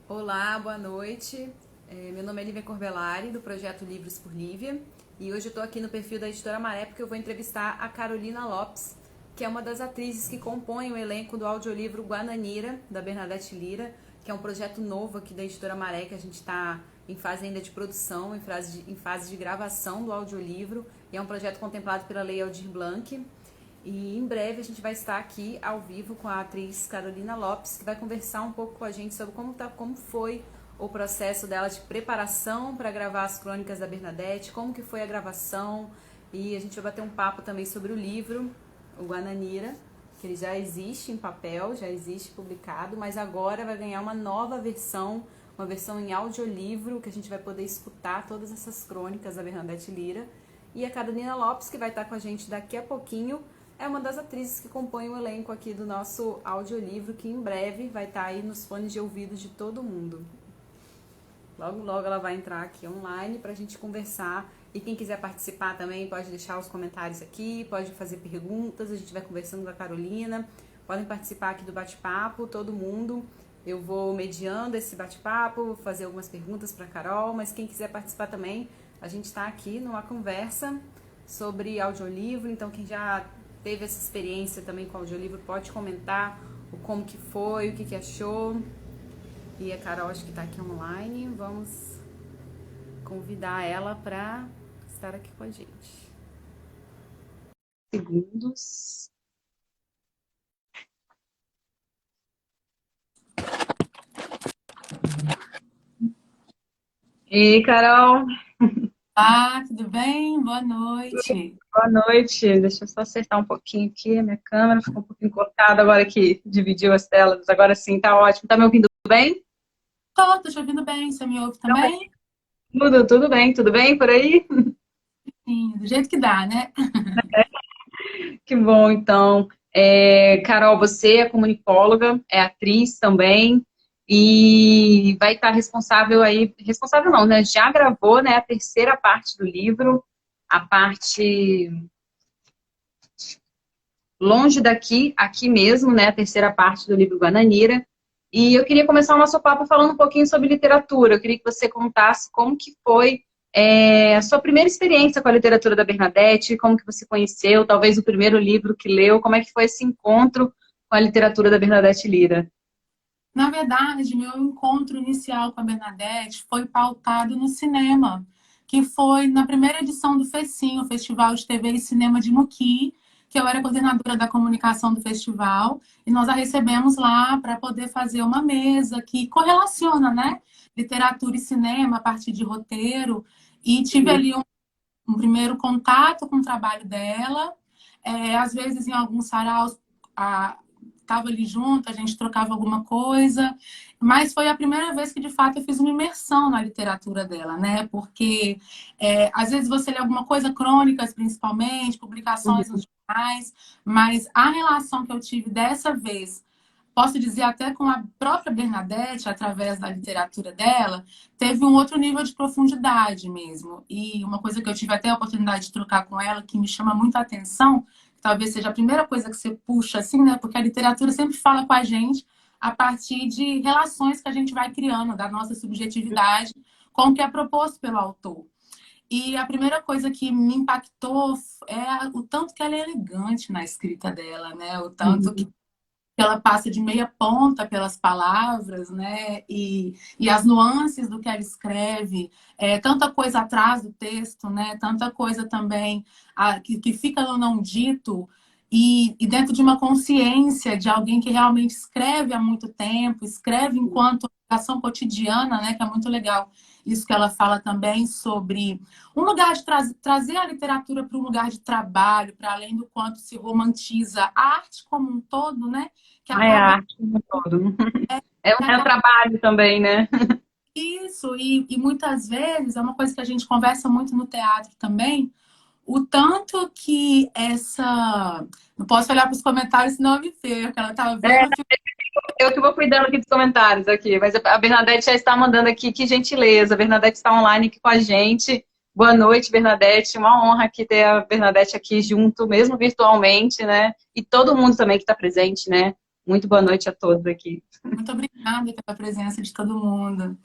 Olá, boa noite. Meu nome é Lívia Corbellari, do projeto Livros por Lívia. E hoje eu estou aqui no perfil da Editora Maré porque eu vou entrevistar a Carolina Lopes, que é uma das atrizes que compõem o elenco do audiolivro Guananira, da Bernadette Lira, que é um projeto novo aqui da Editora Maré, que a gente está em fase ainda de produção, em fase de gravação do audiolivro. E é um projeto contemplado pela Lei Aldir Blanc. E em breve a gente vai estar aqui ao vivo com a atriz Carolina Lopes, que vai conversar um pouco com a gente sobre como foi o processo dela de preparação para gravar as crônicas da Bernadette, como que foi a gravação, e a gente vai bater um papo também sobre o livro, o Guananira, que ele já existe em papel, já existe publicado, mas agora vai ganhar uma versão em audiolivro, que a gente vai poder escutar todas essas crônicas da Bernadette Lira. E a Carolina Lopes, que vai estar com a gente daqui a pouquinho, é uma das atrizes que compõe o elenco aqui do nosso audiolivro, que em breve vai estar aí nos fones de ouvido de todo mundo. Logo, logo ela vai entrar aqui online para a gente conversar. E quem quiser participar também pode deixar os comentários aqui, pode fazer perguntas, a gente vai conversando com a Carolina. Podem participar aqui do bate-papo, todo mundo. Eu vou mediando esse bate-papo, vou fazer algumas perguntas para a Carol, mas quem quiser participar também, a gente está aqui numa conversa sobre audiolivro, então quem já teve essa experiência também com o audiolivro pode comentar o como que foi, o que achou. E a Carol acho que está aqui online, vamos convidar ela para estar aqui com a gente. Segundos. E Carol, Tudo bem? Boa noite. boa noite. Deixa eu só acertar um pouquinho aqui, a minha câmera ficou um pouquinho cortada agora que dividiu as telas. Agora sim, tá ótimo. Tá me ouvindo bem? Tô te ouvindo bem, você me ouve também? Tudo bem por aí? Sim, do jeito que dá, né? Que bom, então. Carol, você é comunicóloga, é atriz também, e vai estar responsável aí, responsável não, né? Já gravou, né, a terceira parte do livro, a parte longe daqui, aqui mesmo, né, a terceira parte do livro Guananira. E eu queria começar o nosso papo falando um pouquinho sobre literatura. Eu queria que você contasse como que foi a sua primeira experiência com a literatura da Bernadette, como que você conheceu, talvez o primeiro livro que leu, como é que foi esse encontro com a literatura da Bernadette Lira? Na verdade, meu encontro inicial com a Bernadette foi pautado no cinema, que foi na primeira edição do FECIM, o Festival de TV e Cinema de Muqui, que eu era coordenadora da comunicação do festival, e nós a recebemos lá para poder fazer uma mesa que correlaciona, né, literatura e cinema a partir de roteiro, e tive ali um primeiro contato com o trabalho dela. Às vezes, em alguns saraus, estava ali junto, a gente trocava alguma coisa, mas foi a primeira vez que, de fato, eu fiz uma imersão na literatura dela, né? Porque, às vezes, você lê alguma coisa, crônicas, principalmente, publicações nos jornais, mas a relação que eu tive dessa vez, posso dizer até com a própria Bernadette, através da literatura dela, teve um outro nível de profundidade mesmo. E uma coisa que eu tive até a oportunidade de trocar com ela, que me chama muito a atenção, que talvez seja a primeira coisa que você puxa, assim, né? Porque a literatura sempre fala com a gente a partir de relações que a gente vai criando, da nossa subjetividade, com o que é proposto pelo autor. E a primeira coisa que me impactou é o tanto que ela é elegante na escrita dela, né? O tanto que ela passa de meia ponta pelas palavras, né? E as nuances do que ela escreve, tanta coisa atrás do texto, né? Tanta coisa também que fica no não dito, e dentro de uma consciência de alguém que realmente escreve há muito tempo, escreve enquanto ação cotidiana, né? Que é muito legal. Isso que ela fala também sobre um lugar de trazer a literatura para um lugar de trabalho, para além do quanto se romantiza a arte como um todo, né? Que Ah, é a acaba arte como um todo. que É um acaba trabalho também, né? isso, e muitas vezes é uma coisa que a gente conversa muito no teatro também, o tanto que essa. Não posso olhar para os comentários, senão eu me perco. Ela tá É, vendo, eu fico. eu que vou cuidando aqui dos comentários aqui, mas a Bernadette já está mandando aqui, que gentileza. A Bernadette está online aqui com a gente. Boa noite, Bernadette. Uma honra aqui ter a Bernadette aqui junto, mesmo virtualmente, né? E todo mundo também que está presente, né? Muito boa noite a todos aqui. Muito obrigada pela presença de todo mundo.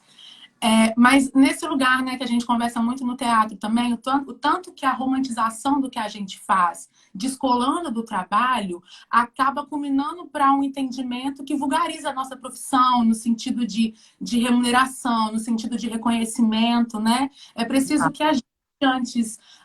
Mas nesse lugar, né, que a gente conversa muito no teatro também, o tanto que a romantização do que a gente faz, descolando do trabalho, acaba culminando para um entendimento que vulgariza a nossa profissão, no sentido de remuneração, no sentido de reconhecimento, né? É preciso que a gente,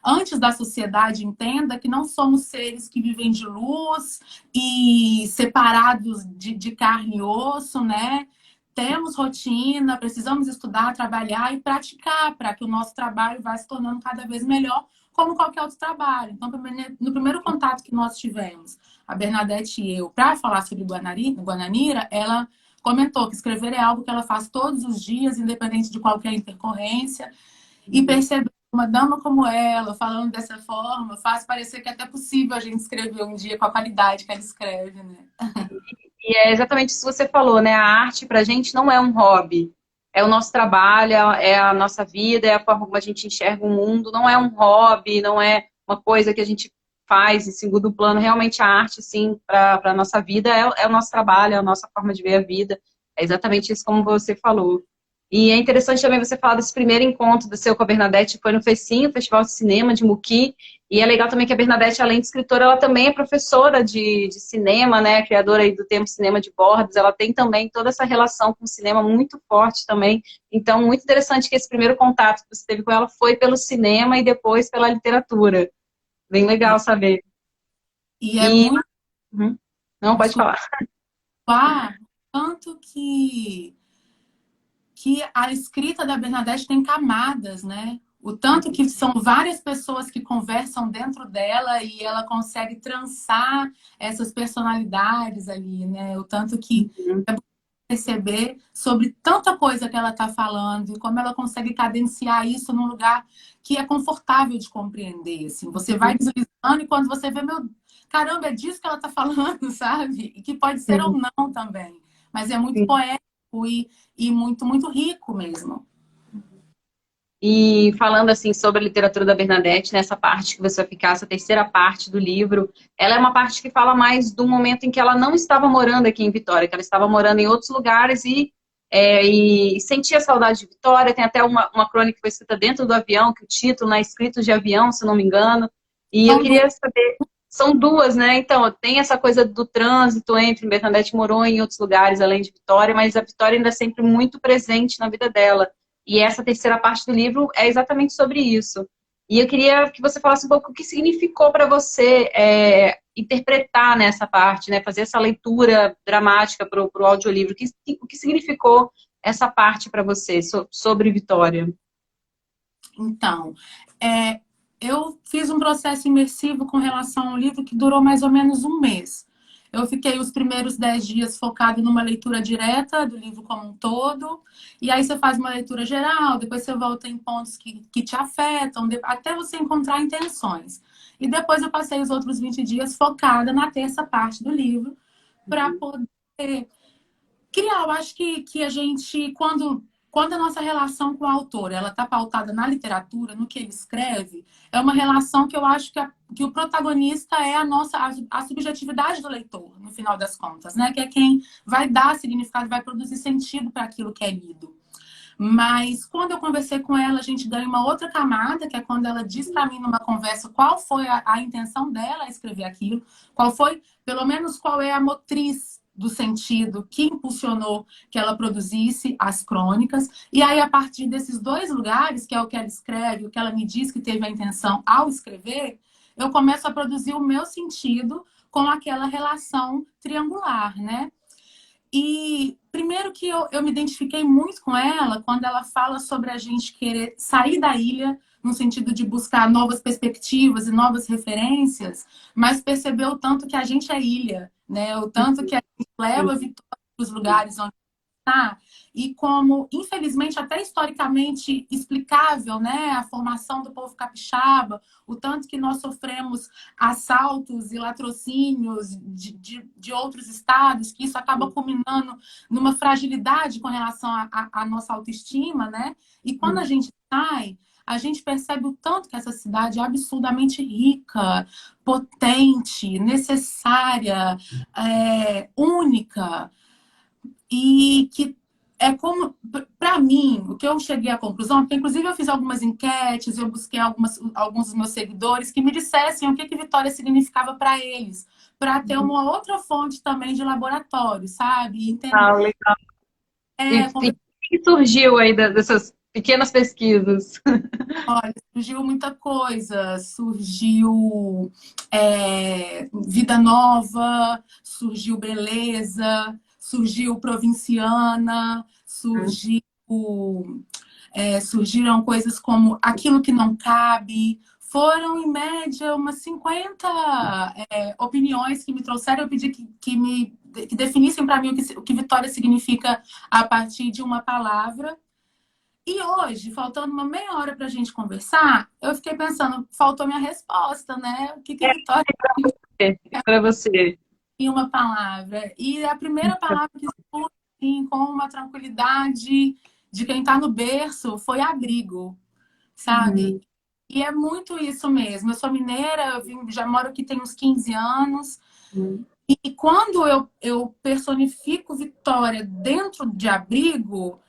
antes da sociedade, entenda que não somos seres que vivem de luz e separados de carne e osso, né? Temos rotina, precisamos estudar, trabalhar e praticar para que o nosso trabalho vá se tornando cada vez melhor, como qualquer outro trabalho. Então, no primeiro contato que nós tivemos, a Bernadette e eu, para falar sobre Guananira, ela comentou que escrever é algo que ela faz todos os dias, independente de qualquer intercorrência, e perceber uma dama como ela, falando dessa forma, faz parecer que é até possível a gente escrever um dia com a qualidade que ela escreve, né? E é exatamente isso que você falou, né? A arte pra gente não é um hobby. É o nosso trabalho, é a nossa vida, é a forma como a gente enxerga o mundo. Não é um hobby, não é uma coisa que a gente faz em segundo plano. Realmente a arte, sim, para a nossa vida é o nosso trabalho, é a nossa forma de ver a vida. É exatamente isso como você falou. E é interessante também você falar desse primeiro encontro do seu com a Bernadette, foi no FECIM, Festival de Cinema de Muqui. E é legal também que a Bernadette, além de escritora, ela também é professora de cinema, né? Criadora aí do termo Cinema de Bordas. Ela tem também toda essa relação com o cinema muito forte também. Então, muito interessante que esse primeiro contato que você teve com ela foi pelo cinema e depois pela literatura. Bem legal saber. E é E... muito... Uhum. Não, pode Desculpa. falar. Tanto que a escrita da Bernadette tem camadas, né? O tanto que são várias pessoas que conversam dentro dela e ela consegue trançar essas personalidades ali, né? O tanto que Uhum. é bom perceber sobre tanta coisa que ela está falando e como ela consegue cadenciar isso num lugar que é confortável de compreender. Assim. Você vai deslizando e quando você vê, meu, caramba, é disso que ela está falando, sabe? E que pode ser ou Uhum. não também. Mas é muito Sim. poético e muito, muito rico mesmo. E falando assim sobre a literatura da Bernadette, nessa parte que você vai ficar, essa terceira parte do livro, ela é uma parte que fala mais do momento em que ela não estava morando aqui em Vitória, que ela estava morando em outros lugares e sentia saudade de Vitória. Tem até uma crônica que foi escrita dentro do avião, que o título é Escritos de Avião, se não me engano. E eu São duas. queria saber, são duas, né? Então, tem essa coisa do trânsito entre Bernadette morou em outros lugares além de Vitória, mas a Vitória ainda é sempre muito presente na vida dela. E essa terceira parte do livro é exatamente sobre isso. E eu queria que você falasse um pouco o que significou para você interpretar nessa parte, né, fazer essa leitura dramática para o audiolivro. O que significou essa parte para você sobre Vitória? Então, eu fiz um processo imersivo com relação ao livro que durou mais ou menos um mês. Eu fiquei os primeiros 10 dias focado numa leitura direta do livro como um todo, e aí você faz uma leitura geral, depois você volta em pontos que te afetam, até você encontrar intenções. E depois eu passei os outros 20 dias focada na terça parte do livro, para poder criar. Eu acho que a gente, quando a nossa relação com o autor ela está pautada na literatura, no que ele escreve, é uma relação que eu acho que o protagonista é a subjetividade do leitor, no final das contas, né? Que é quem vai dar significado, vai produzir sentido para aquilo que é lido. Mas quando eu conversei com ela, a gente ganha uma outra camada, que é quando ela diz para mim numa conversa qual foi a intenção dela a escrever aquilo, qual foi, pelo menos, qual é a motriz do sentido que impulsionou que ela produzisse as crônicas. E aí, a partir desses dois lugares, que é o que ela escreve, o que ela me diz que teve a intenção ao escrever, eu começo a produzir o meu sentido com aquela relação triangular, né? E primeiro que eu me identifiquei muito com ela quando ela fala sobre a gente querer sair da ilha no sentido de buscar novas perspectivas e novas referências, mas perceber o tanto que a gente é ilha, né? O tanto que a gente leva a Vitória para os lugares onde está e como, infelizmente, até historicamente explicável, né? A formação do povo capixaba, o tanto que nós sofremos assaltos e latrocínios de outros estados, que isso acaba culminando numa fragilidade com relação à nossa autoestima, né? E quando a gente sai, a gente percebe o tanto que essa cidade é absurdamente rica, potente, necessária, única. E que é como, para mim, o que eu cheguei à conclusão, porque inclusive eu fiz algumas enquetes, eu busquei alguns dos meus seguidores que me dissessem o que Vitória significava para eles, para ter uma outra fonte também de laboratório, sabe? Ah, legal. E o que surgiu aí dessas pequenas pesquisas? Olha, surgiu muita coisa. Surgiu Vida Nova, surgiu Beleza, surgiu Provinciana, surgiram coisas como Aquilo que Não Cabe. Foram, em média, umas 50 opiniões que me trouxeram. Eu pedi que definissem para mim o que Vitória significa a partir de uma palavra. E hoje, faltando uma meia hora para a gente conversar, eu fiquei pensando, faltou minha resposta, né? O que Vitória Para você. em uma palavra? E a primeira palavra que surge assim, com uma tranquilidade de quem está no berço foi abrigo, sabe? E é muito isso mesmo. Eu sou mineira, já moro aqui tem uns 15 anos. E quando eu personifico Vitória dentro de abrigo,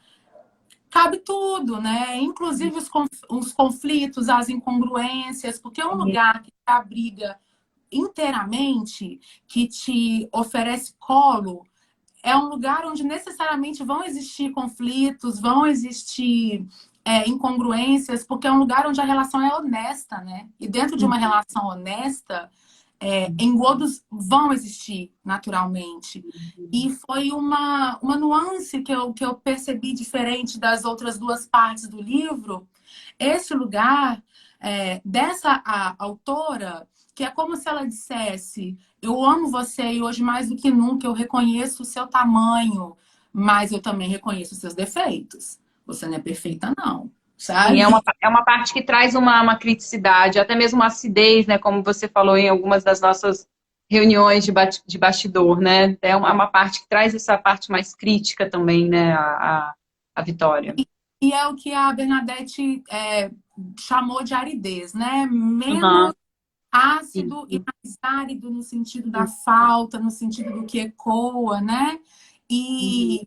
cabe tudo, né? Inclusive os conflitos, as incongruências, porque é um lugar que te abriga inteiramente, que te oferece colo, é um lugar onde necessariamente vão existir conflitos, vão existir incongruências, porque é um lugar onde a relação é honesta, né? E dentro de uma relação honesta, engodos vão existir naturalmente. E foi uma nuance que eu percebi diferente das outras duas partes do livro. Esse lugar dessa autora, que é como se ela dissesse: eu amo você e hoje mais do que nunca eu reconheço o seu tamanho, mas eu também reconheço os seus defeitos. Você não é perfeita, não. Sabe? Sim, é uma parte que traz uma criticidade, até mesmo uma acidez, né? Como você falou em algumas das nossas reuniões de bastidor, né? É uma parte que traz essa parte mais crítica também, né? A Vitória. E é o que a Bernadette chamou de aridez, né? Menos ácido e mais árido no sentido da falta, no sentido do que ecoa, né? E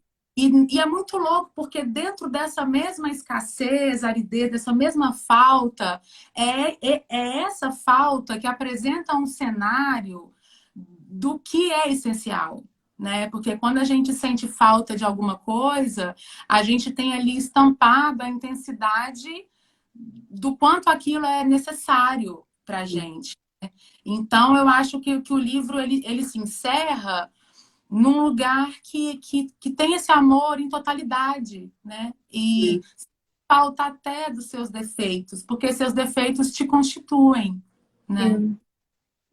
é muito louco, porque dentro dessa mesma escassez, aridez, dessa mesma falta, é essa falta que apresenta um cenário do que é essencial, né? Porque quando a gente sente falta de alguma coisa, a gente tem ali estampada a intensidade do quanto aquilo é necessário para a gente. Então, eu acho que o livro ele se encerra num lugar que tem esse amor em totalidade, né? E falta até dos seus defeitos, porque seus defeitos te constituem, né?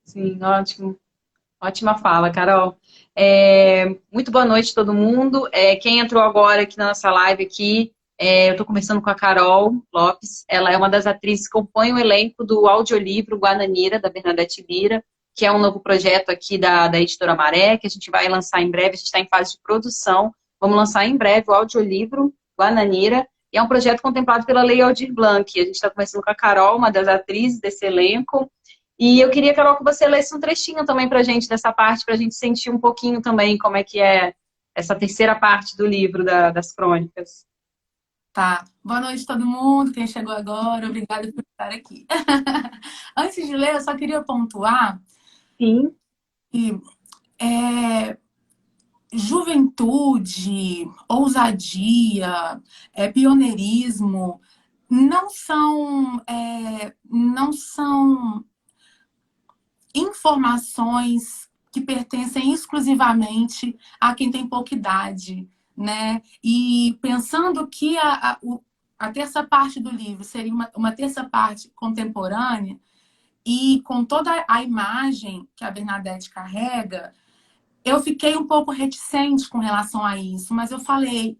Sim, ótimo. Ótima fala, Carol. Muito boa noite a todo mundo. Quem entrou agora aqui na nossa live aqui, eu estou conversando com a Carol Lopes. Ela é uma das atrizes que compõe o elenco do audiolivro Guananira, da Bernadette Lira, que é um novo projeto aqui da Editora Maré, que a gente vai lançar em breve. A gente está em fase de produção. Vamos lançar em breve o audiolivro Guananira. E é um projeto contemplado pela Lei Aldir Blanc. A gente está conversando com a Carol, uma das atrizes desse elenco. E eu queria, Carol, que você lesse um trechinho também pra gente dessa parte, pra gente sentir um pouquinho também como é que é essa terceira parte do livro das crônicas. Tá. Boa noite a todo mundo, quem chegou agora, obrigada por estar aqui. Antes de ler, eu só queria pontuar Sim. que juventude, ousadia, pioneirismo não são informações que pertencem exclusivamente a quem tem pouca idade, né? E pensando que a terça parte do livro seria uma terça parte contemporânea e com toda a imagem que a Bernadette carrega, eu fiquei um pouco reticente com relação a isso, mas eu falei,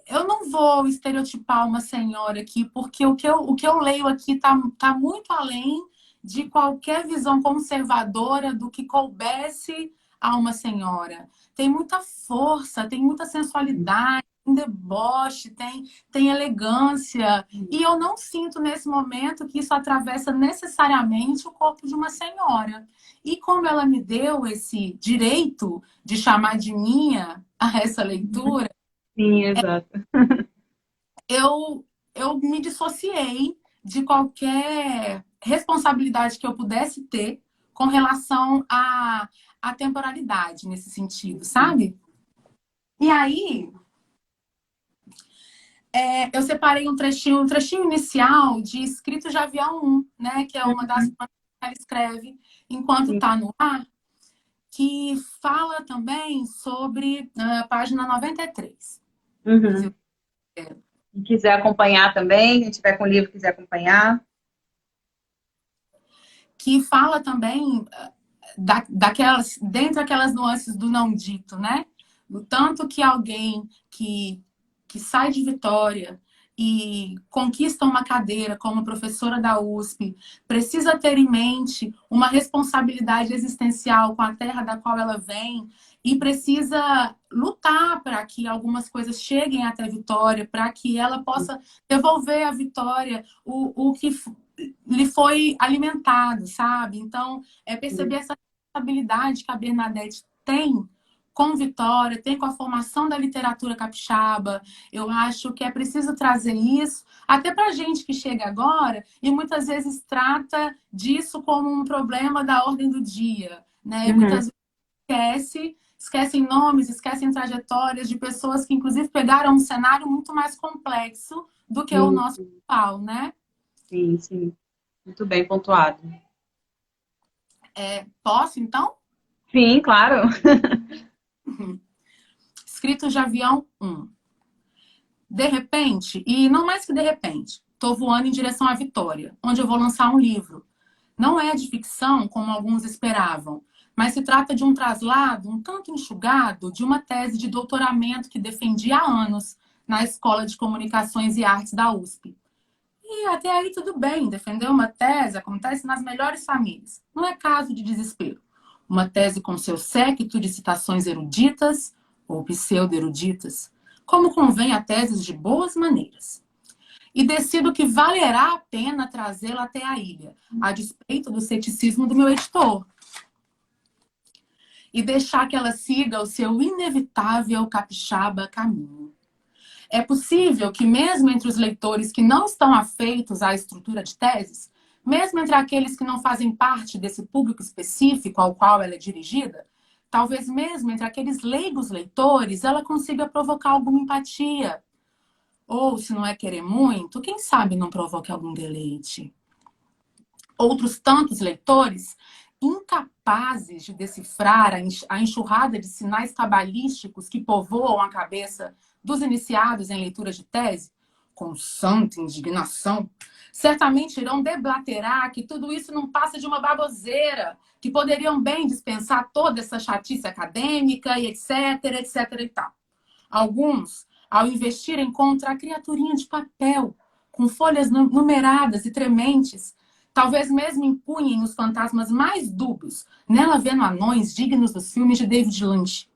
eu não vou estereotipar uma senhora aqui, porque o que eu leio aqui tá muito além de qualquer visão conservadora do que coubesse a uma senhora. Tem muita força, tem muita sensualidade, deboche, tem elegância. E eu não sinto nesse momento que isso atravessa necessariamente o corpo de uma senhora. E como ela me deu esse direito de chamar de minha a essa leitura, Sim, exato. eu me dissociei de qualquer responsabilidade que eu pudesse ter com relação à temporalidade nesse sentido, sabe? E aí, eu separei um trechinho inicial de Escrito de Avião 1, né? Que é uma das coisas que ela escreve enquanto Sim. está no ar, que fala também sobre a página 93. Uhum. Se quiser acompanhar também, quem tiver com o livro quiser acompanhar. Que fala também dentre aquelas nuances do não dito, né? O tanto que alguém que sai de Vitória e conquista uma cadeira como professora da USP precisa ter em mente uma responsabilidade existencial com a terra da qual ela vem e precisa lutar para que algumas coisas cheguem até Vitória, para que ela possa devolver à Vitória o que lhe foi alimentado, sabe? Então, é perceber essa responsabilidade que a Bernadette tem com Vitória, tem com a formação da literatura capixaba. Eu acho que é preciso trazer isso, até para a gente que chega agora e muitas vezes trata disso como um problema da ordem do dia, né? E muitas vezes esquecem nomes, esquecem trajetórias de pessoas que, inclusive, pegaram um cenário muito mais complexo do que o Sim, nosso atual, né? sim, sim. Muito bem pontuado. Posso, então? Sim, claro. Escrito de Avião 1. De repente, e não mais que de repente, estou voando em direção à Vitória, onde eu vou lançar um livro. Não é de ficção, como alguns esperavam, mas se trata de um traslado um tanto enxugado de uma tese de doutoramento que defendi há anos na Escola de Comunicações e Artes da USP. E até aí tudo bem, defender uma tese acontece nas melhores famílias. Não é caso de desespero. Uma tese com seu séquito de citações eruditas ou pseudo-eruditas, como convém a teses de boas maneiras. E decido que valerá a pena trazê-la até a ilha, a despeito do ceticismo do meu editor. E deixar que ela siga o seu inevitável capixaba caminho. É possível que, mesmo entre os leitores que não estão afeitos à estrutura de teses, mesmo entre aqueles que não fazem parte desse público específico ao qual ela é dirigida, talvez mesmo entre aqueles leigos leitores, ela consiga provocar alguma empatia. Ou, se não é querer muito, quem sabe não provoque algum deleite. Outros tantos leitores, incapazes de decifrar a enxurrada de sinais cabalísticos que povoam a cabeça dos iniciados em leitura de tese, com santa indignação, certamente irão deblaterar que tudo isso não passa de uma baboseira, que poderiam bem dispensar toda essa chatice acadêmica e etc, etc e tal. Alguns, ao investirem contra a criaturinha de papel, com folhas numeradas e trementes, talvez mesmo empunhem os fantasmas mais dúbios, nela vendo anões dignos dos filmes de David Lynch.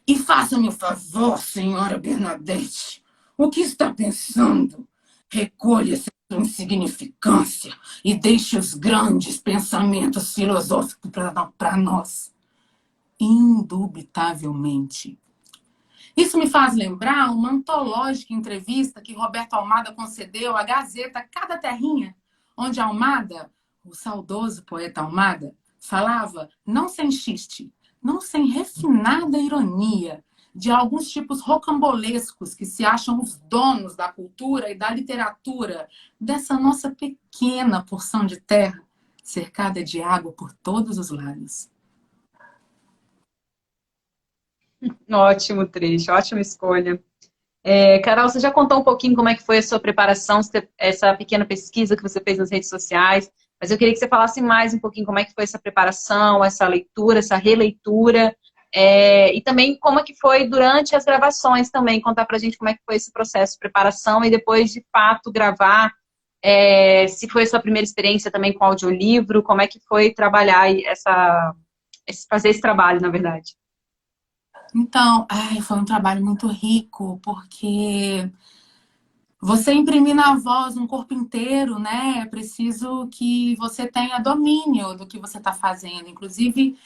E faça-me o favor, senhora Bernadette. O que está pensando? Recolha essa insignificância e deixe os grandes pensamentos filosóficos para nós. Indubitavelmente. Isso me faz lembrar uma antológica entrevista que Roberto Almada concedeu à Gazeta Cada Terrinha, onde Almada, o saudoso poeta Almada, falava, não sem xiste, não sem refinada ironia, de alguns tipos rocambolescos que se acham os donos da cultura e da literatura dessa nossa pequena porção de terra, cercada de água por todos os lados. Ótimo trecho, ótima escolha. Carol, você já contou um pouquinho como é que foi a sua preparação, essa pequena pesquisa que você fez nas redes sociais, mas eu queria que você falasse mais um pouquinho como é que foi essa preparação, essa leitura, essa releitura, e também como é que foi durante as gravações também, contar pra gente como é que foi esse processo de preparação e depois, de fato, gravar, se foi a sua primeira experiência também com audiolivro, como é que foi trabalhar fazer esse trabalho, na verdade. Então, ai, foi um trabalho muito rico, porque você imprimir na voz um corpo inteiro, né? É preciso que você tenha domínio do que você está fazendo. Inclusive,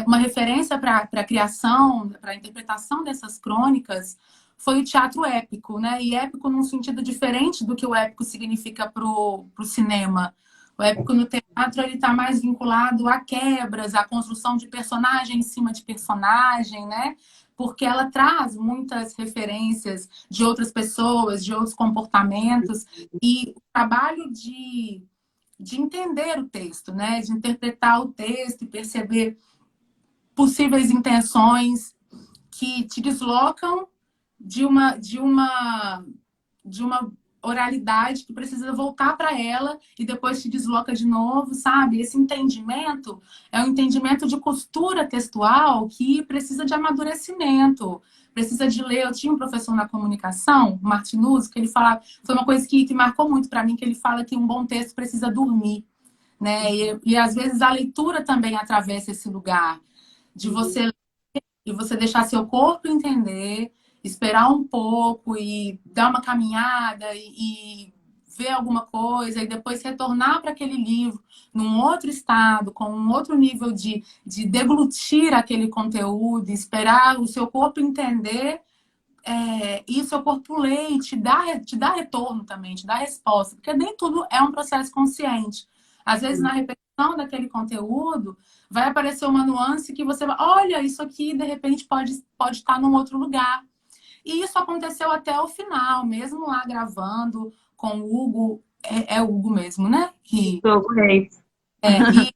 uma referência para a criação, para a interpretação dessas crônicas foi o teatro épico, né? E épico num sentido diferente do que o épico significa para o cinema. O épico no teatro ele está mais vinculado a quebras, à construção de personagem em cima de personagem, né? Porque ela traz muitas referências de outras pessoas, de outros comportamentos, e o trabalho de entender o texto, né? De interpretar o texto e perceber possíveis intenções que te deslocam de uma oralidade que precisa voltar para ela e depois te desloca de novo, sabe? Esse entendimento é um entendimento de costura textual que precisa de amadurecimento, precisa de ler. Eu tinha um professor na comunicação, Martinuzzi, que ele falava, foi uma coisa que marcou muito para mim, que ele fala que um bom texto precisa dormir, né? E às vezes a leitura também atravessa esse lugar de você e você deixar seu corpo entender, esperar um pouco e dar uma caminhada e ver alguma coisa e depois retornar para aquele livro num outro estado, com um outro nível de deglutir aquele conteúdo, esperar o seu corpo entender e o seu corpo ler e te dá retorno também, te dá resposta, porque nem tudo é um processo consciente. Às vezes, na repetição daquele conteúdo, vai aparecer uma nuance que você vai, olha, isso aqui de repente pode estar num outro lugar. E isso aconteceu até o final, mesmo lá gravando com o Hugo, é o Hugo mesmo, né? Sou Reis. E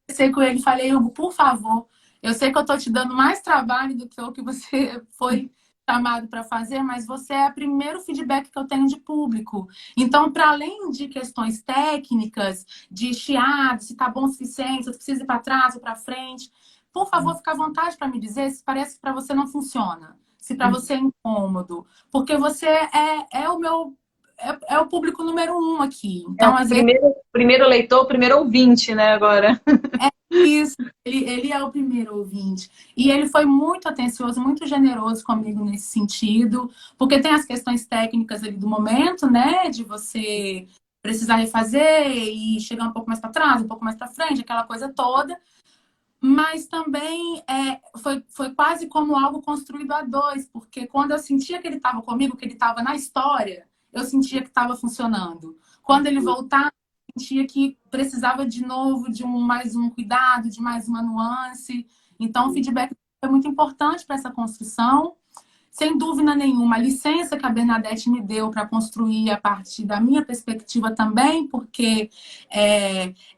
conversei com ele e falei, Hugo, por favor, eu sei que eu estou te dando mais trabalho do que o que você foi chamado para fazer, mas você é o primeiro feedback que eu tenho de público. Então, para além de questões técnicas, de chiado, se está bom o suficiente, se precisa ir para trás ou para frente, por favor, fica à vontade para me dizer se parece que para você não funciona, se para você é incômodo, porque você é o meu é o público número um aqui. É Então, o às vezes primeiro leitor, o primeiro ouvinte, né, agora. isso, ele é o primeiro ouvinte. E ele foi muito atencioso, muito generoso comigo nesse sentido, porque tem as questões técnicas ali do momento, né? De você precisar refazer e chegar um pouco mais para trás, um pouco mais para frente, aquela coisa toda. Mas também foi quase como algo construído a dois, porque quando eu sentia que ele estava comigo, que ele estava na história, eu sentia que estava funcionando. Quando ele voltava, eu sentia que precisava de novo de mais um cuidado, de mais uma nuance. Então, o feedback foi muito importante para essa construção. Sem dúvida nenhuma, a licença que a Bernadette me deu para construir a partir da minha perspectiva também, porque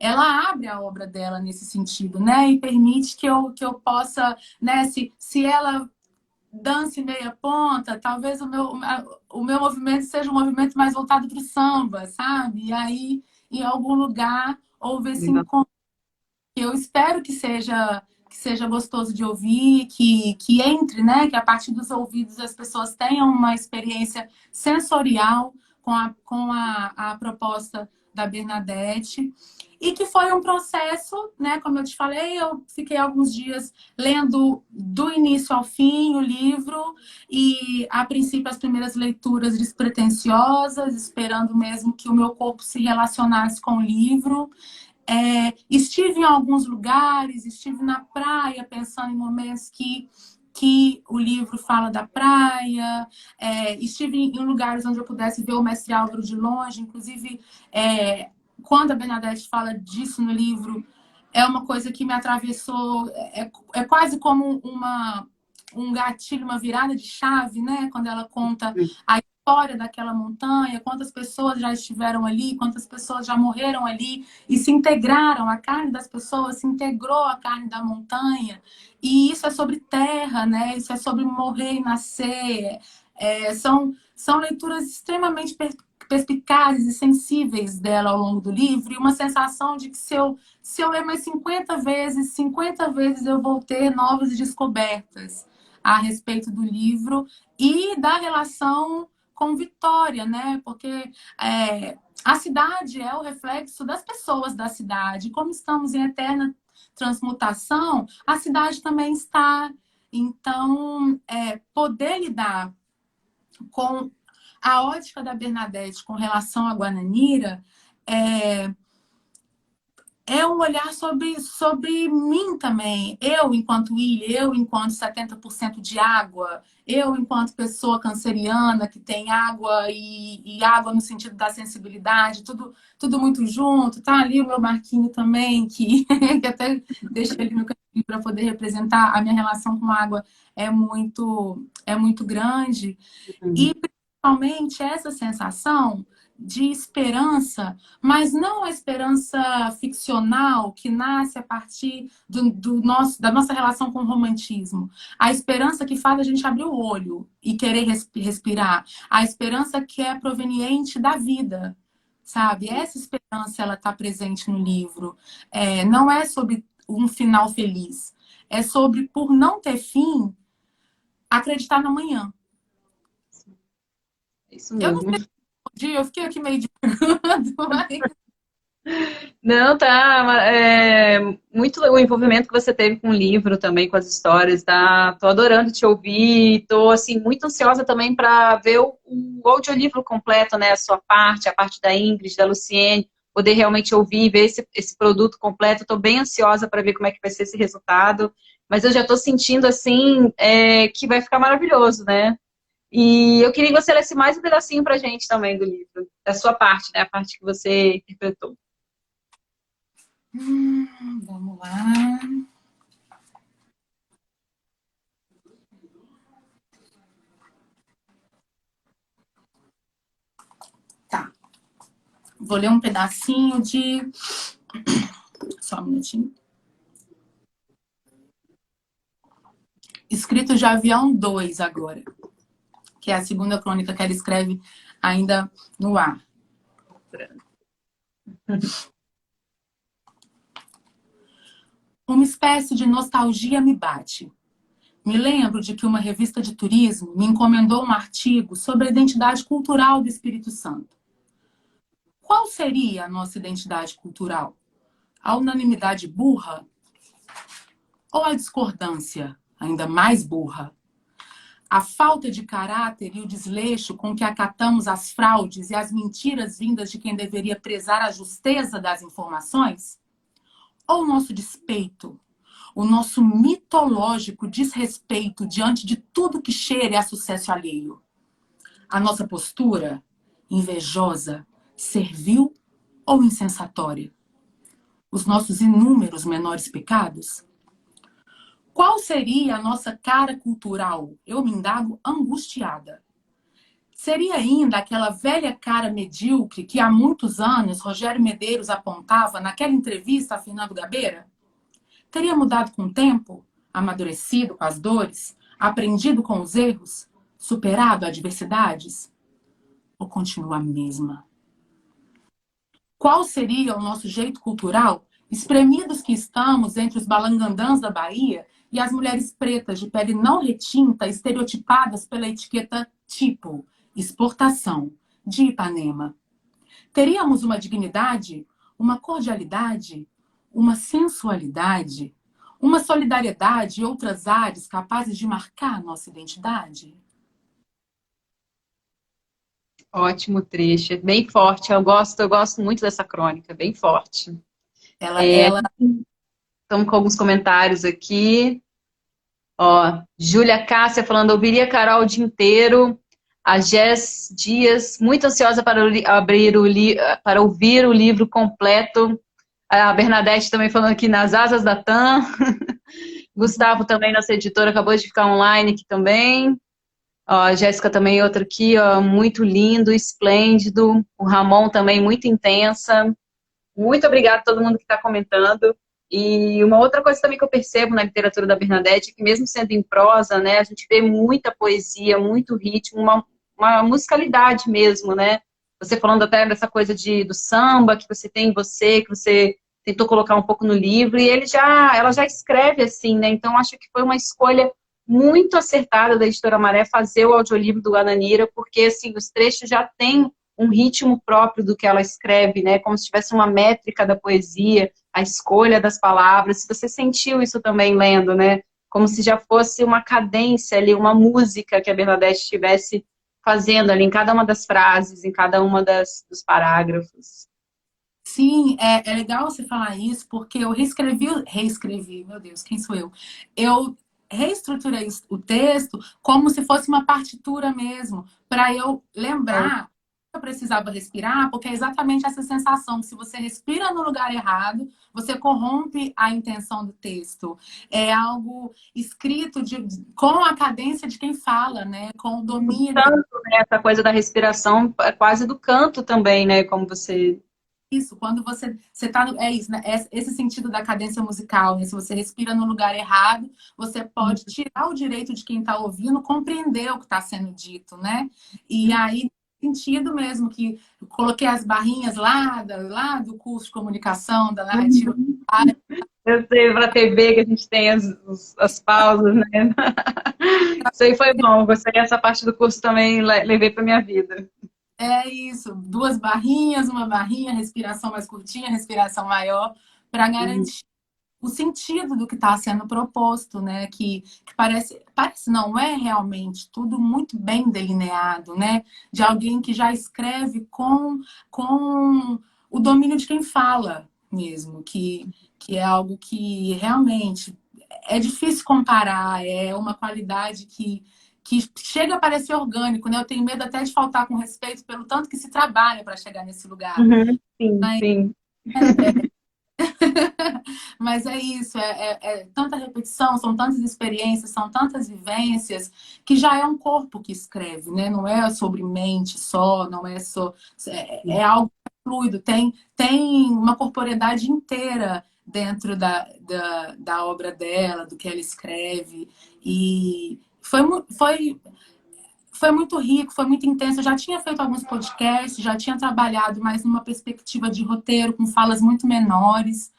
ela abre a obra dela nesse sentido, né? E permite que eu possa, né? Se ela dance meia ponta, talvez o meu movimento seja um movimento mais voltado para o samba, sabe? E aí, em algum lugar, houve esse encontro que eu espero que seja gostoso de ouvir, que entre, né? Que a partir dos ouvidos as pessoas tenham uma experiência sensorial com a proposta da Bernadette. E que foi um processo, né? Como eu te falei, eu fiquei alguns dias lendo do início ao fim o livro, e a princípio as primeiras leituras despretensiosas, esperando mesmo que o meu corpo se relacionasse com o livro. Estive em alguns lugares, estive na praia, pensando em momentos que o livro fala da praia, estive em lugares onde eu pudesse ver o Mestre Álvaro de longe, inclusive quando a Bernadette fala disso no livro, é uma coisa que me atravessou, é quase como um gatilho, uma virada de chave, né? Quando ela conta a história daquela montanha, quantas pessoas já estiveram ali, quantas pessoas já morreram ali e se integraram, a carne das pessoas se integrou à carne da montanha. E isso é sobre terra, né? Isso é sobre morrer e nascer. São leituras extremamente perspicazes e sensíveis dela ao longo do livro, e uma sensação de que se eu ler mais 50 vezes eu vou ter novas descobertas a respeito do livro e da relação com Vitória, né? Porque a cidade é o reflexo das pessoas da cidade. Como estamos em eterna transmutação, a cidade também está Então, poder lidar com a ótica da Bernadette com relação à Guananira é um olhar sobre mim também. Eu, enquanto ilha, eu, enquanto 70% de água, eu, enquanto pessoa canceriana que tem água e água no sentido da sensibilidade, tudo muito junto. Tá ali o meu barquinho também, que até deixei ele no cantinho para poder representar a minha relação com a água é muito grande. E principalmente essa sensação de esperança, mas não a esperança ficcional que nasce a partir da nossa relação com o romantismo. A esperança que faz a gente abrir o olho e querer respirar. A esperança que é proveniente da vida, sabe? Essa esperança, ela está presente no livro. Não é sobre um final feliz. É sobre, por não ter fim, acreditar no amanhã. Isso mesmo. Eu fiquei aqui meio divagando, mas... Não, tá. Muito o envolvimento que você teve com o livro também, com as histórias, tá? Tô adorando te ouvir, tô, assim, muito ansiosa também para ver o audiolivro completo, né? A sua parte, a parte da Ingrid, da Luciene, poder realmente ouvir, ver esse produto completo. Tô bem ansiosa para ver como é que vai ser esse resultado, mas eu já tô sentindo, assim, que vai ficar maravilhoso, né? E eu queria que você lesse mais um pedacinho pra gente também do livro, da sua parte, né? A parte que você interpretou. Vamos lá. Tá. Vou ler um pedacinho de... Só um minutinho. Escrito de Avião 2 agora. Que é a segunda crônica que ela escreve ainda no ar. Uma espécie de nostalgia me bate. Me lembro de que uma revista de turismo me encomendou um artigo sobre a identidade cultural do Espírito Santo. Qual seria a nossa identidade cultural? A unanimidade burra? Ou a discordância, ainda mais burra? A falta de caráter e o desleixo com que acatamos as fraudes e as mentiras vindas de quem deveria prezar a justeza das informações? Ou o nosso despeito, o nosso mitológico desrespeito diante de tudo que cheire a sucesso alheio? A nossa postura, invejosa, servil ou insensatória? Os nossos inúmeros menores pecados? Qual seria a nossa cara cultural? Eu me indago angustiada. Seria ainda aquela velha cara medíocre que há muitos anos Rogério Medeiros apontava naquela entrevista a Fernando Gabeira? Teria mudado com o tempo? Amadurecido com as dores? Aprendido com os erros? Superado adversidades? Ou continua a mesma? Qual seria o nosso jeito cultural, espremidos que estamos entre os balangandãs da Bahia e as mulheres pretas de pele não retinta, estereotipadas pela etiqueta tipo, exportação, de Ipanema? Teríamos uma dignidade, uma cordialidade, uma sensualidade, uma solidariedade e outras áreas capazes de marcar a nossa identidade? Ótimo trecho, é bem forte. Eu gosto muito dessa crônica, bem forte. Ela... Estamos com alguns comentários aqui. Ó, Júlia Cássia falando, ouviria Carol o dia inteiro. A Jess Dias, muito ansiosa para para ouvir o livro completo. A Bernadette também falando aqui nas asas da TAM. Gustavo também, nossa editora, acabou de ficar online aqui também. Ó, a Jéssica também, outra aqui, ó, muito lindo, esplêndido. O Ramon também, muito intensa. Muito obrigada a todo mundo que está comentando. E uma outra coisa também que eu percebo na literatura da Bernadette é que mesmo sendo em prosa, né, a gente vê muita poesia, muito ritmo, uma musicalidade mesmo, né? Você falando até dessa coisa do samba que você tem em você, que você tentou colocar um pouco no livro, e ela já escreve assim, né? Então acho que foi uma escolha muito acertada da Editora Maré fazer o audiolivro do Guananira, porque assim, os trechos já têm um ritmo próprio do que ela escreve, né? Como se tivesse uma métrica da poesia, a escolha das palavras. Se você sentiu isso também lendo, né? como se já fosse uma cadência ali, uma música que a Bernadette estivesse fazendo ali em cada uma das frases, em cada uma dos parágrafos. Sim, é legal você falar isso, porque eu reescrevi, meu Deus, quem sou eu? Eu reestruturei o texto como se fosse uma partitura mesmo, para eu lembrar que eu precisava respirar, porque é exatamente essa sensação, que se você respira no lugar errado, você corrompe a intenção do texto. É algo escrito com a cadência de quem fala, né? Com o domínio. Tanto, né, essa coisa da respiração é quase do canto também, né? Como você... Isso, quando você tá no, é isso, né? Esse sentido da cadência musical, né? Se você respira no lugar errado, você pode tirar o direito de quem está ouvindo compreender o que está sendo dito, né? E aí, sentido mesmo que eu coloquei as barrinhas lá do curso de comunicação, da narrativa. Eu sei, para a TV que a gente tem as pausas, né? Isso aí foi bom, gostei dessa parte do curso também, levei para minha vida. É isso, 2 barrinhas, uma barrinha, respiração mais curtinha, respiração maior, para garantir o sentido do que está sendo proposto, né? Que parece não é realmente tudo muito bem delineado, né? De alguém que já escreve com o domínio de quem fala mesmo, que é algo que realmente é difícil comparar, é uma qualidade que chega a parecer orgânico, né? Eu tenho medo até de faltar com respeito pelo tanto que se trabalha para chegar nesse lugar. Sim, Mas, sim. mas é isso, é tanta repetição, são tantas experiências, são tantas vivências, que já é um corpo que escreve, né? Não é sobre mente só, não é só. É algo fluido, tem uma corporeidade inteira dentro da obra dela, do que ela escreve. E foi muito rico, foi muito intenso. Eu já tinha feito alguns podcasts, já tinha trabalhado mais numa perspectiva de roteiro, com falas muito menores.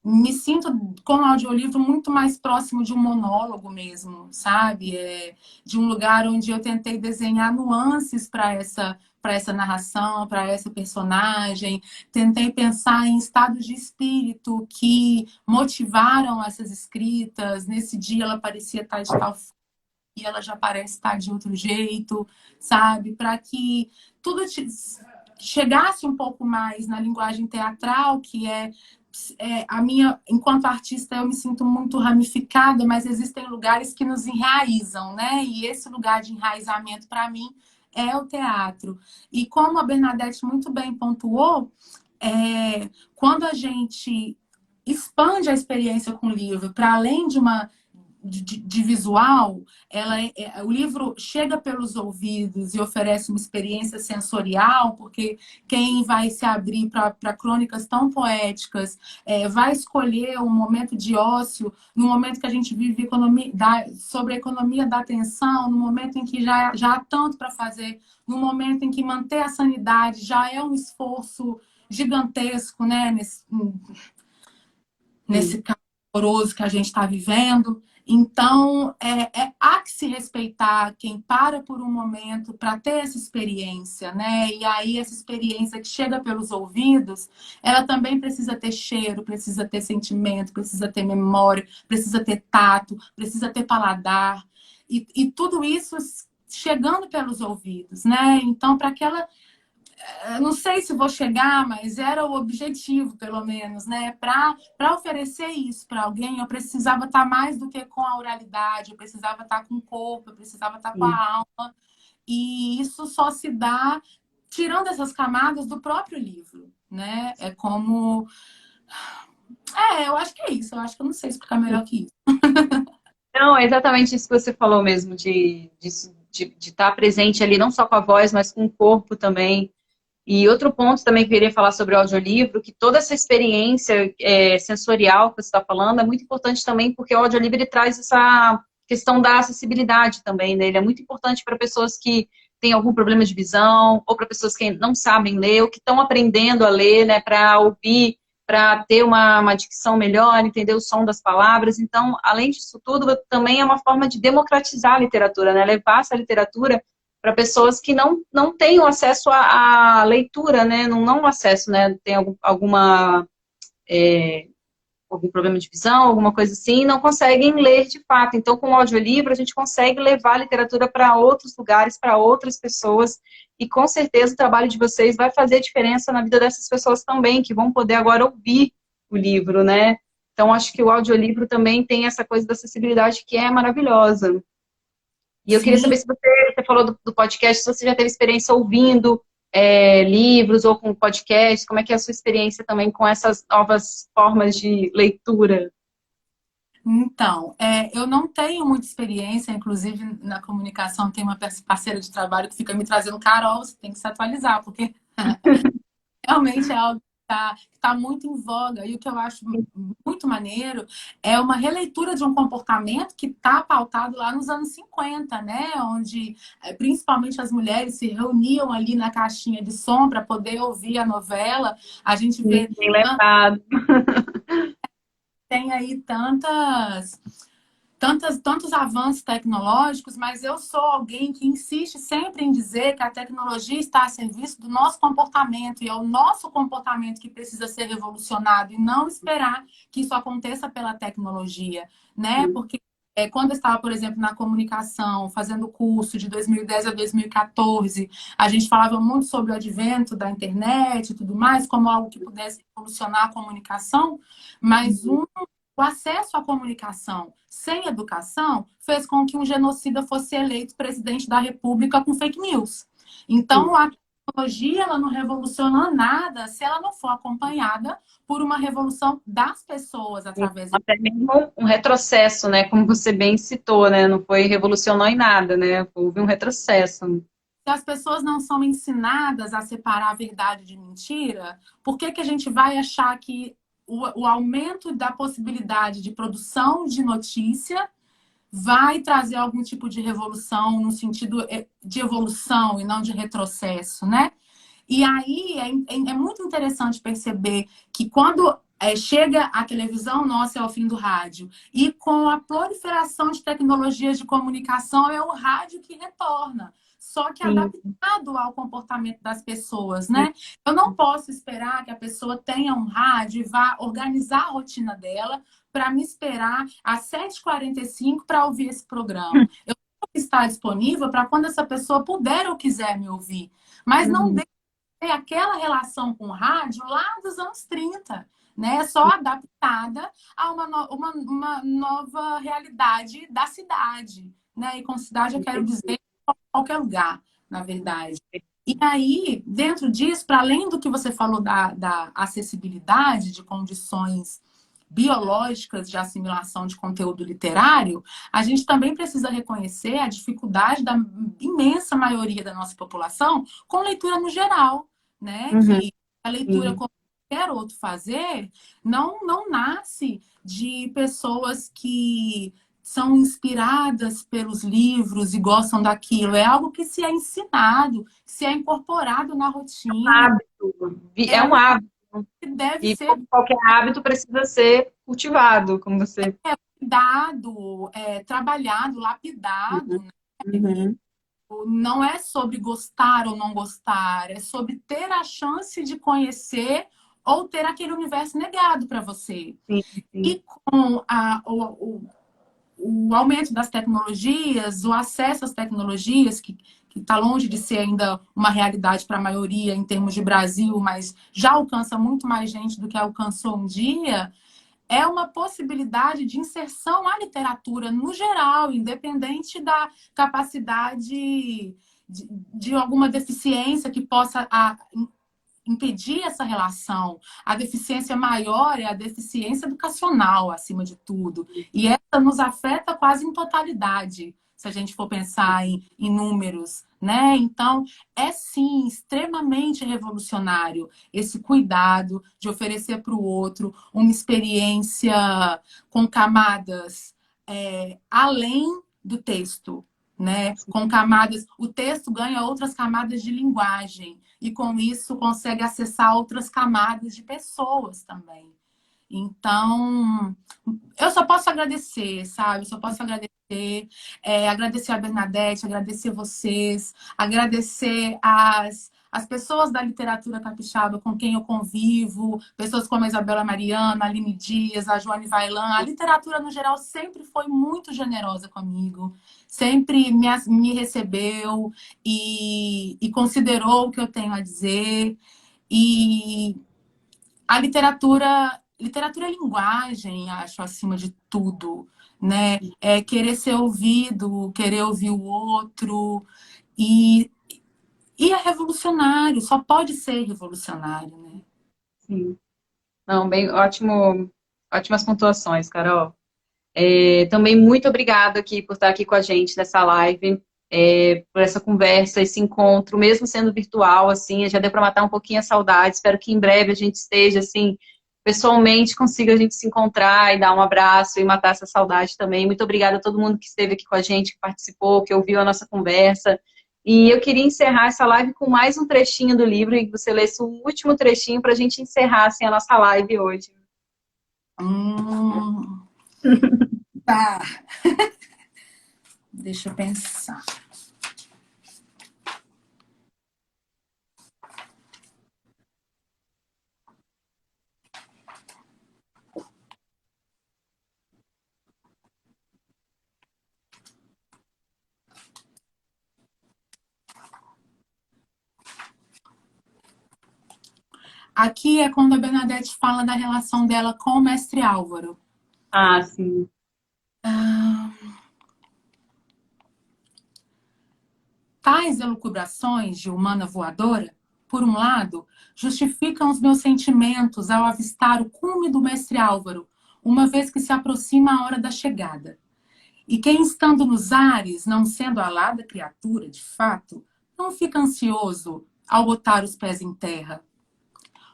Me sinto com o audiolivro muito mais próximo de um monólogo mesmo, sabe? De um lugar onde eu tentei desenhar nuances para essa narração, para essa personagem. Tentei pensar em estados de espírito que motivaram essas escritas. Nesse dia ela parecia estar de tal forma e ela já parece estar de outro jeito, sabe? Para que tudo chegasse um pouco mais na linguagem teatral, que a minha, enquanto artista, eu me sinto muito ramificada, mas existem lugares que nos enraizam, né? E esse lugar de enraizamento, para mim, é o teatro. E como a Bernadette muito bem pontuou, quando a gente expande a experiência com o livro para além de visual, o livro chega pelos ouvidos e oferece uma experiência sensorial, porque quem vai se abrir para crônicas tão poéticas vai escolher um momento de ócio, no momento que a gente vive sobre a economia da atenção, no momento em que já há tanto para fazer, no momento em que manter a sanidade já é um esforço gigantesco, né? Nesse caso horroroso que a gente está vivendo. Então, há que se respeitar quem para por um momento para ter essa experiência, né? E aí, essa experiência que chega pelos ouvidos, ela também precisa ter cheiro, precisa ter sentimento, precisa ter memória, precisa ter tato, precisa ter paladar. E tudo isso chegando pelos ouvidos, né? Então, para aquela... não sei se vou chegar, mas era o objetivo, pelo menos, né? Para oferecer isso para alguém, eu precisava estar mais do que com a oralidade, eu precisava estar com o corpo, eu precisava estar com a alma. E isso só se dá tirando essas camadas do próprio livro, né? É como... eu acho que é isso. Eu acho que eu não sei explicar melhor que isso. Não, é exatamente isso que você falou mesmo, de estar presente ali, não só com a voz, mas com o corpo também. E outro ponto também que eu queria falar sobre o audiolivro, que toda essa experiência sensorial que você está falando é muito importante também, porque o audiolivro ele traz essa questão da acessibilidade também, né? Ele é muito importante para pessoas que têm algum problema de visão, ou para pessoas que não sabem ler, ou que estão aprendendo a ler, né? Para ouvir, para ter uma dicção melhor, entender o som das palavras. Então, além disso tudo, também é uma forma de democratizar a literatura, né? Levar essa literatura para pessoas que não têm acesso à leitura, né? Não acesso, né? Tem alguma algum problema de visão, alguma coisa assim, não conseguem ler de fato. Então, com o audiolivro, a gente consegue levar a literatura para outros lugares, para outras pessoas, e com certeza o trabalho de vocês vai fazer diferença na vida dessas pessoas também, que vão poder agora ouvir o livro, né? Então, acho que o audiolivro também tem essa coisa da acessibilidade que é maravilhosa. E eu queria Sim. saber se você falou do podcast, se você já teve experiência ouvindo livros ou com podcast, como é que é a sua experiência também com essas novas formas de leitura? Então, eu não tenho muita experiência, inclusive na comunicação tem uma parceira de trabalho que fica me trazendo, Carol, você tem que se atualizar, porque realmente é algo que tá muito em voga. E o que eu acho muito maneiro é uma releitura de um comportamento que está pautado lá nos anos 50, né? Onde principalmente as mulheres se reuniam ali na caixinha de som para poder ouvir a novela. A gente vê. Bem lembrado. Tem aí tantos avanços tecnológicos, mas eu sou alguém que insiste sempre em dizer que a tecnologia está a serviço do nosso comportamento, e é o nosso comportamento que precisa ser revolucionado, e não esperar que isso aconteça pela tecnologia, né? Porque quando eu estava, por exemplo, na comunicação, fazendo o curso de 2010 a 2014, a gente falava muito sobre o advento da internet e tudo mais, como algo que pudesse revolucionar a comunicação, mas o acesso à comunicação sem educação fez com que um genocida fosse eleito presidente da República com fake news. Então, a tecnologia ela não revoluciona nada se ela não for acompanhada por uma revolução das pessoas através Até mesmo um retrocesso, né? Como você bem citou, né? Não foi revolucionou em nada, né? Houve um retrocesso. Se as pessoas não são ensinadas a separar a verdade de mentira, por que que a gente vai achar que o aumento da possibilidade de produção de notícia vai trazer algum tipo de revolução no sentido de evolução e não de retrocesso, né? E aí é muito interessante perceber que quando chega a televisão, nossa, é o fim do rádio. E com a proliferação de tecnologias de comunicação, é o rádio que retorna. Só que adaptado ao comportamento das pessoas, né? Eu não posso esperar que a pessoa tenha um rádio e vá organizar a rotina dela para me esperar às 7h45 para ouvir esse programa. Eu tenho que estar disponível para quando essa pessoa puder ou quiser me ouvir. Mas não deixe ter aquela relação com o rádio lá dos anos 30, né? Só adaptada a uma nova realidade da cidade, né? E com cidade eu quero dizer qualquer lugar, na verdade. E aí, dentro disso, para além do que você falou da acessibilidade, de condições biológicas de assimilação de conteúdo literário, a gente também precisa reconhecer a dificuldade da imensa maioria da nossa população com leitura no geral, né? Que a leitura, como qualquer outro fazer, não nasce de pessoas que são inspiradas pelos livros e gostam daquilo. É algo que se é ensinado, se é incorporado na rotina. É um hábito. Que deve E ser qualquer hábito precisa ser cultivado, como você... cuidado, trabalhado, lapidado. Né? Não é sobre gostar ou não gostar, é sobre ter a chance de conhecer ou ter aquele universo negado para você. Sim. E com o aumento das tecnologias, o acesso às tecnologias, que está longe de ser ainda uma realidade para a maioria em termos de Brasil, mas já alcança muito mais gente do que alcançou um dia, é uma possibilidade de inserção à literatura no geral, independente da capacidade de alguma deficiência que possa impedir essa relação. A deficiência maior é a deficiência educacional, acima de tudo. E essa nos afeta quase em totalidade, se a gente for pensar em números, né? Então, é sim extremamente revolucionário esse cuidado de oferecer para o outro uma experiência com camadas além do texto, né? Com camadas, o texto ganha outras camadas de linguagem e com isso consegue acessar outras camadas de pessoas também. Então, eu só posso agradecer, sabe? Só posso agradecer, agradecer a Bernadette, agradecer vocês, agradecer as pessoas da literatura capixaba com quem eu convivo, pessoas como a Isabela Mariana, a Aline Dias, a Joane Vailan. A literatura, no geral, sempre foi muito generosa comigo, sempre me recebeu e considerou o que eu tenho a dizer. E a literatura é linguagem, acho, acima de tudo, né? É querer ser ouvido, querer ouvir o outro. E, e é revolucionário, só pode ser revolucionário, né? Sim. Não, bem, ótimas pontuações, Carol. Também muito obrigada aqui por estar aqui com a gente nessa live, por essa conversa, esse encontro, mesmo sendo virtual, assim, já deu para matar um pouquinho a saudade. Espero que em breve a gente esteja, assim, pessoalmente, consiga a gente se encontrar e dar um abraço e matar essa saudade também. Muito obrigada a todo mundo que esteve aqui com a gente, que participou, que ouviu a nossa conversa. E eu queria encerrar essa live com mais um trechinho do livro, e que você lesse o último trechinho para a gente encerrar, assim, a nossa live hoje. Tá. Deixa eu pensar. Aqui é quando a Bernadette fala da relação dela com o mestre Álvaro. Ah, sim. Tais elucubrações de humana voadora, por um lado, justificam os meus sentimentos ao avistar o cume do mestre Álvaro, uma vez que se aproxima a hora da chegada. E quem, estando nos ares, não sendo alada criatura, de fato, não fica ansioso ao botar os pés em terra.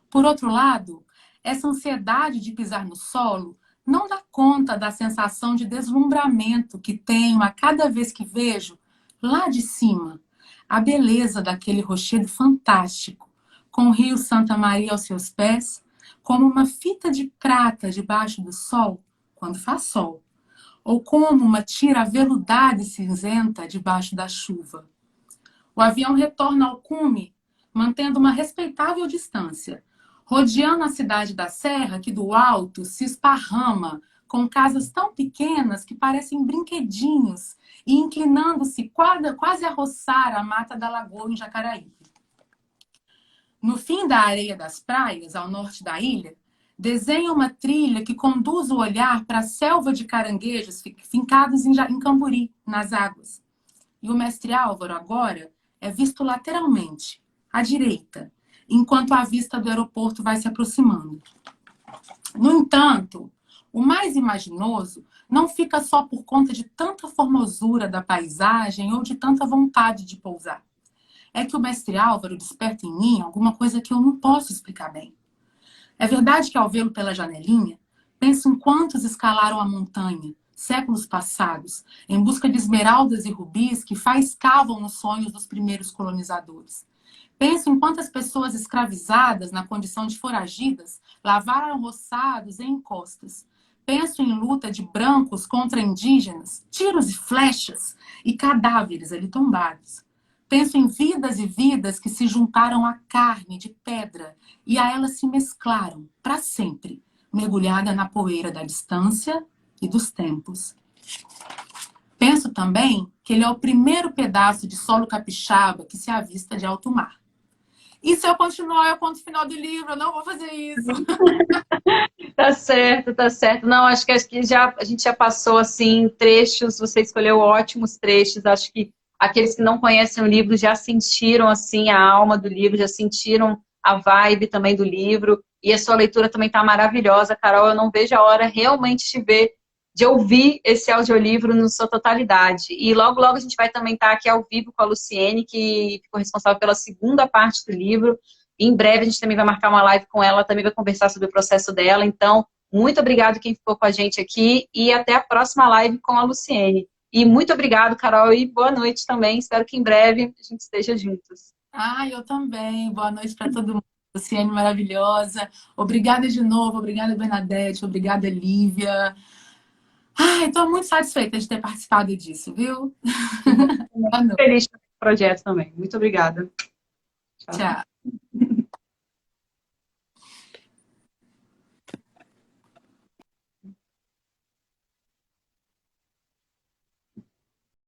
Por outro lado, essa ansiedade de pisar no solo não dá conta da sensação de deslumbramento que tenho a cada vez que vejo, lá de cima, a beleza daquele rochedo fantástico, com o rio Santa Maria aos seus pés, como uma fita de prata debaixo do sol, quando faz sol, ou como uma tira aveludada e cinzenta debaixo da chuva. O avião retorna ao cume, mantendo uma respeitável distância, rodeando a cidade da Serra, que do alto se esparrama, com casas tão pequenas que parecem brinquedinhos, e inclinando-se quase a roçar a mata da lagoa em Jacaraí. No fim da areia das praias, ao norte da ilha, desenha uma trilha que conduz o olhar para a selva de caranguejos fincados em Camburi, nas águas. E o mestre Álvaro, agora, é visto lateralmente, à direita, enquanto a vista do aeroporto vai se aproximando. No entanto, o mais imaginoso não fica só por conta de tanta formosura da paisagem ou de tanta vontade de pousar. É que o mestre Álvaro desperta em mim alguma coisa que eu não posso explicar bem. É verdade que, ao vê-lo pela janelinha, penso em quantos escalaram a montanha, séculos passados, em busca de esmeraldas e rubis que faiscavam nos sonhos dos primeiros colonizadores. Penso em quantas pessoas escravizadas na condição de foragidas lavaram roçados em encostas. Penso em luta de brancos contra indígenas, tiros e flechas e cadáveres ali tombados. Penso em vidas e vidas que se juntaram à carne de pedra e a elas se mesclaram para sempre, mergulhada na poeira da distância e dos tempos. Penso também que ele é o primeiro pedaço de solo capixaba que se avista de alto mar. E se eu continuar, eu conto o final do livro, eu não vou fazer isso. Tá certo, tá certo. Não, acho que a gente já passou, assim, trechos, você escolheu ótimos trechos, acho que aqueles que não conhecem o livro já sentiram, assim, a alma do livro, já sentiram a vibe também do livro, e a sua leitura também tá maravilhosa, Carol, eu não vejo a hora realmente de ouvir esse audiolivro na sua totalidade. E logo, logo a gente vai também estar aqui ao vivo com a Luciene, que ficou responsável pela segunda parte do livro. E em breve a gente também vai marcar uma live com ela, também vai conversar sobre o processo dela. Então, muito obrigado quem ficou com a gente aqui e até a próxima live com a Luciene. E muito obrigado, Carol, e boa noite também. Espero que em breve a gente esteja juntos. Eu também. Boa noite para todo mundo. Luciane maravilhosa. Obrigada de novo, obrigada, Bernadette, obrigada, Lívia. Ai, estou muito satisfeita de ter participado disso, viu? Boa noite. Feliz com esse projeto também. Muito obrigada. Tchau. Tchau.